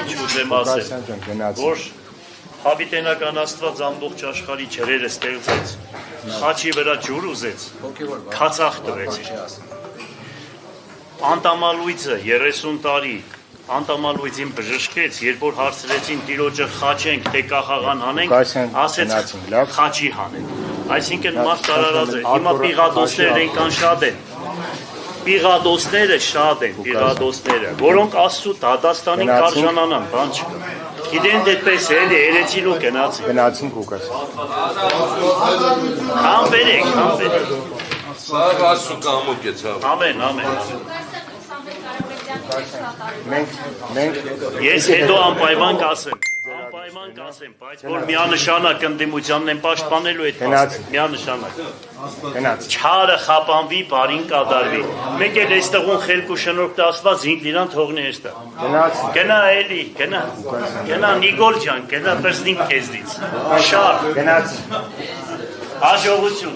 ինչ ուզեմ ասել, որ հավիտենական Աստված ամբողջ աշխարհի ջրերը ստեղծեց, խաչի վրա ջուր ուզեց, քացախ տվեց։ Անտամալույցը 30 տարի անտամալույցին բժշկեց, երբ որ հարցրեցին տիրոջը խաչենք, թե կախաղան հանենք, ասեց խաչի հանենք։ Այսինքն մարդ արարած է, հիմա պիղադոսներն այնքան շատ են, պիղադոսները շատ են, պիղադոսները, որոնք Աստծո դատաստանին կարժանանան, բան չկա։ Գիտեն դեպպես էլի, երեցին ու գնացին։ Գնացին կուկաս։ Համբերեք։ Սաղ Աստծո կամոք է ցավ։ Ամեն։ Մենք Ես հետո անպայման կասեմ, բայց որ միանշանակ ընդդիմությանն են պաշտպանելու այդ փաստը, միանշանակ։ Չարը խապանվի, բարին կատարվի։ Մեկ էլ այստեղում խելք ու շնորհք Աստված ինքն իրան թողնի այստեղ։ Գնա էլի, գնա Նիկոլ ջան, գնա պրծնիկ քեզնից։ Շար։ Հաջողություն։